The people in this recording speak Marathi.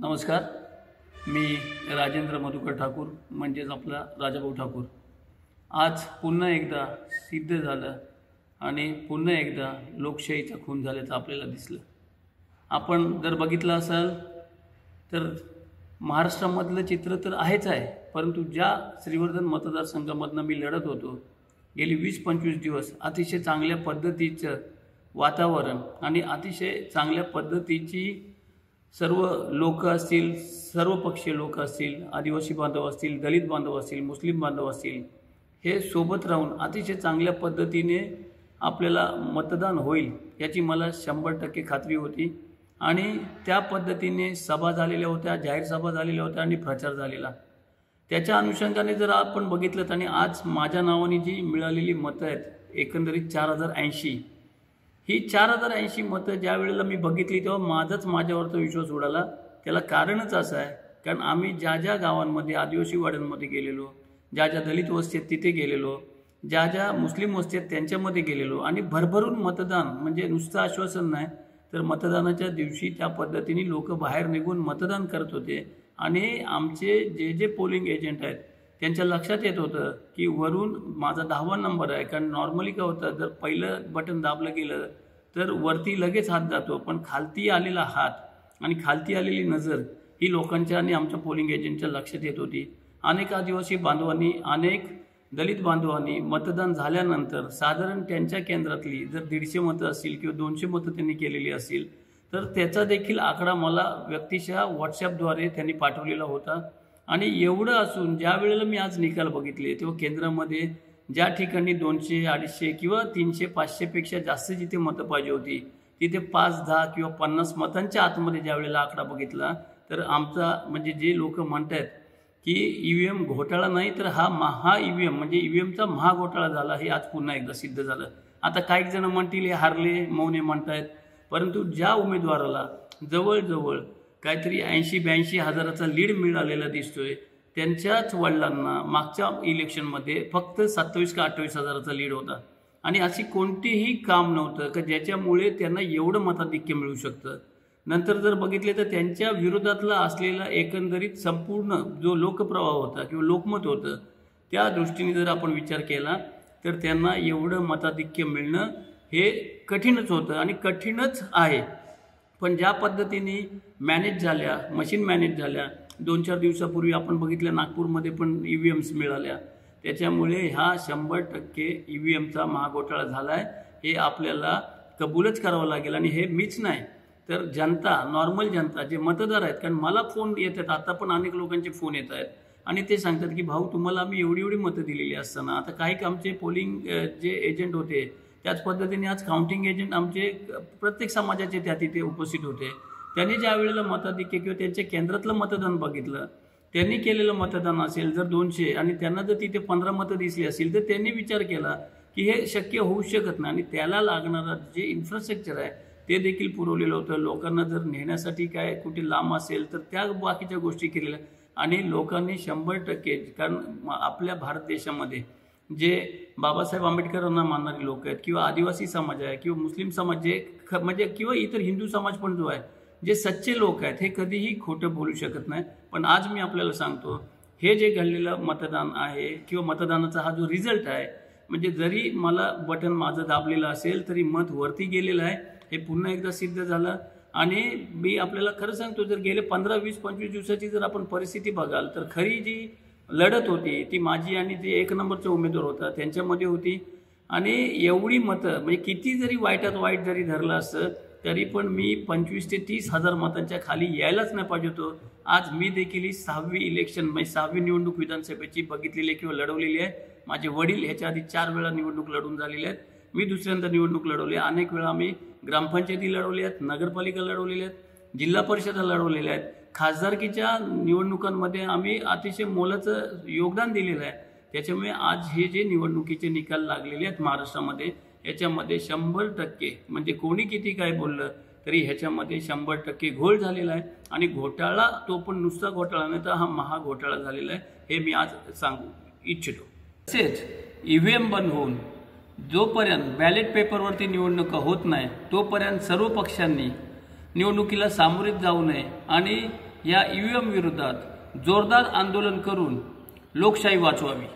नमस्कार, मी राजेंद्र मधुकर ठाकूर म्हणजेच आपला राजाभाऊ ठाकूर। आज पुन्हा एकदा सिद्ध झालं आणि पुन्हा एकदा लोकशाहीचा खून झाल्याचं आपल्याला दिसलं। आपण जर बघितलं असाल तर महाराष्ट्रामधलं चित्र तर आहेच आहे, परंतु ज्या श्रीवर्धन मतदारसंघामधनं मी लढत होतो गेली 20-25 दिवस अतिशय चांगल्या पद्धतीचं वातावरण आणि अतिशय चांगल्या पद्धतीची सर्व लोक असतील, सर्व पक्षीय लोक असतील, आदिवासी बांधव असतील, दलित बांधव असतील, मुस्लिम बांधव असतील, हे सोबत राहून अतिशय चांगल्या पद्धतीने आपल्याला मतदान होईल याची मला 100% खात्री होती। आणि त्या पद्धतीने सभा झालेल्या होत्या, जाहीर सभा झालेल्या होत्या आणि प्रचार झालेला। त्याच्या अनुषंगाने जर आपण बघितलं आणि आज माझ्या नावाने जी मिळालेली मतं आहेत एकंदरीत 4080, ही 4080 मतं ज्या वेळेला मी बघितली तेव्हा माझ्यावरचा विश्वास उडाला। त्याला कारणच असं आहे कारण आम्ही ज्या ज्या गावांमध्ये आदिवासी वाड्यांमध्ये गेलेलो, ज्या ज्या दलित वस्ती आहेत तिथे गेलेलो, ज्या ज्या मुस्लिम वस्ती आहेत त्यांच्यामध्ये गेलेलो आणि भरभरून मतदान म्हणजे नुसतं आश्वासन नाही तर मतदानाच्या दिवशी त्या पद्धतीने लोक बाहेर निघून मतदान करत होते। आणि आमचे जे पोलिंग एजंट आहेत त्यांच्या लक्षात येत होतं की वरून माझा 10वा नंबर आहे, कारण नॉर्मली काय होतं जर पहिलं बटन दाबलं गेलं तर वरती लगेच हात जातो, पण खालती आलेला हात आणि खालती आलेली नजर ही लोकांच्या आणि आमच्या पोलिंग एजंटच्या लक्षात येत होती। अनेक आदिवासी बांधवांनी, अनेक दलित बांधवांनी मतदान झाल्यानंतर साधारण त्यांच्या केंद्रातली जर 150 मतं असतील किंवा 200 मतं त्यांनी केलेली असतील तर त्याचा देखील आकडा मला व्यक्तिशः व्हॉट्सॲपद्वारे त्यांनी पाठवलेला होता। आणि एवढं असून ज्या वेळेला मी आज निकाल बघितले तेव्हा केंद्रामध्ये ज्या ठिकाणी 200, 250 किंवा 300, 500 पेक्षा जास्त जिथे मतं पाहिजे होती तिथे 5, 10 किंवा 50 मतांच्या आतमध्ये ज्या वेळेला आकडा बघितला तर आमचा म्हणजे जे लोक म्हणतात की ईव्हीएम घोटाळा नाही तर हा ईव्हीएम म्हणजे ईव्हीएमचा महाघोटाळा झाला, हे आज पुन्हा एकदा सिद्ध झालं। आता काही जण म्हणतील हे हारले मौने म्हणतायत, परंतु ज्या उमेदवाराला जवळजवळ काहीतरी 80-82 हजाराचा लीड मिळालेला दिसतोय त्यांच्याच वडिलांना मागच्या इलेक्शनमध्ये फक्त 27 का 28 हजाराचा लीड होता। आणि अशी कोणतेही काम नव्हतं की ज्याच्यामुळे त्यांना एवढं मताधिक्य मिळू शकतं। नंतर जर बघितले तर त्यांच्या विरोधातला असलेला एकंदरीत संपूर्ण जो लोकप्रवाह होता किंवा लोकमत होतं त्या दृष्टीने जर आपण विचार केला तर त्यांना एवढं मताधिक्य मिळणं हे कठीणच होतं आणि कठीणच आहे। पण ज्या पद्धतीने मॅनेज झाल्या, मशीन मॅनेज झाल्या, 2-4 दिवसापूर्वी आपण बघितलं नागपूरमध्ये पण ईव्हीएम्स मिळाल्या, त्याच्यामुळे हा 100% ईव्हीएमचा महाघोटाळा झाला आहे हे आपल्याला कबूलच करावं लागेल। आणि हे मीच नाही तर जनता, नॉर्मल जनता जे मतदार आहेत, कारण मला फोन येतात, आता पण अनेक लोकांचे फोन येत आहेत आणि ते सांगतात की भाऊ तुम्हाला आम्ही एवढी मतं दिलेली असताना आता काही आमचे पोलिंग जे एजंट होते त्याच पद्धतीने आज काउंटिंग एजंट आमचे प्रत्येक समाजाचे त्या तिथे उपस्थित होते, त्यांनी ज्या वेळेला मताधिक्य किंवा त्यांच्या केंद्रातलं मतदान बघितलं, त्यांनी केलेलं मतदान असेल जर 200 आणि त्यांना जर तिथे 15 मतं दिसली असतील तर त्यांनी विचार केला की हे शक्य होऊ शकत नाही आणि त्याला लागणारं जे इन्फ्रास्ट्रक्चर आहे ते देखील पुरवलेलं होतं। लोकांना जर नेण्यासाठी काय कुठे लांब असेल तर त्या बाकीच्या गोष्टी केलेल्या आणि लोकांनी 100%, कारण आपल्या भारत देशामध्ये जे बाबासाहेब आंबेडकरांना मानणारे लोक आहेत किंवा आदिवासी समाज आहे किंवा मुस्लिम समाज जे म्हणजे किंवा इतर हिंदू समाज पण जो आहे, जे सच्चे लोक आहेत हे कधीही खोटं बोलू शकत नाही। पण आज मी आपल्याला सांगतो हे जे घडलेलं मतदान आहे किंवा मतदानाचा हा जो रिझल्ट आहे, म्हणजे जरी मला बटन माझं दाबलेलं असेल तरी मत वरती गेलेलं आहे हे पुन्हा एकदा सिद्ध झालं। आणि मी आपल्याला खरं सांगतो जर गेले 15, 20, 25 दिवसाची जर आपण परिस्थिती बघाल तर खरी जी लढत होती ती माझी आणि जे 1 नंबरचा उमेदवार होता त्यांच्यामध्ये होती। आणि एवढी मतं म्हणजे किती जरी वाईटात वाईट जरी धरलं असतं तरी पण मी 25 ते 30 हजार मतांच्या खाली यायलाच नाही पाहिजे होतो। आज मी देखील ही 6वी इलेक्शन म्हणजे 6वी निवडणूक विधानसभेची बघितलेली किंवा लढवलेली आहे। माझे वडील ह्याच्या आधी 4 वेळा निवडणूक लढून झालेले आहेत, मी दुसऱ्यांदा निवडणूक लढवली, अनेक वेळा आम्ही ग्रामपंचायती लढवल्या आहेत, नगरपालिका लढवलेल्या आहेत, जिल्हा परिषदा लढवलेल्या आहेत, खासदारकीच्या निवडणुकांमध्ये आम्ही अतिशय मोलाचं योगदान दिलेलं आहे। त्याच्यामुळे आज हे जे निवडणुकीचे निकाल लागलेले आहेत महाराष्ट्रामध्ये याच्यामध्ये 100% म्हणजे कोणी किती काय बोललं तरी ह्याच्यामध्ये 100% घोळ झालेला आहे। आणि घोटाळा तो पण नुसता घोटाळा नाही तर हा महाघोटाळा झालेला आहे हे मी आज सांगू इच्छितो। तसेच ईव्हीएम बंद होऊन जोपर्यंत बॅलेट पेपरवरती निवडणुका होत नाही तोपर्यंत सर्व पक्षांनी निवडणुकीला सामोरे जाऊ नये आणि या EVM विरोधात जोरदार आंदोलन करून लोकशाही वाचवावी।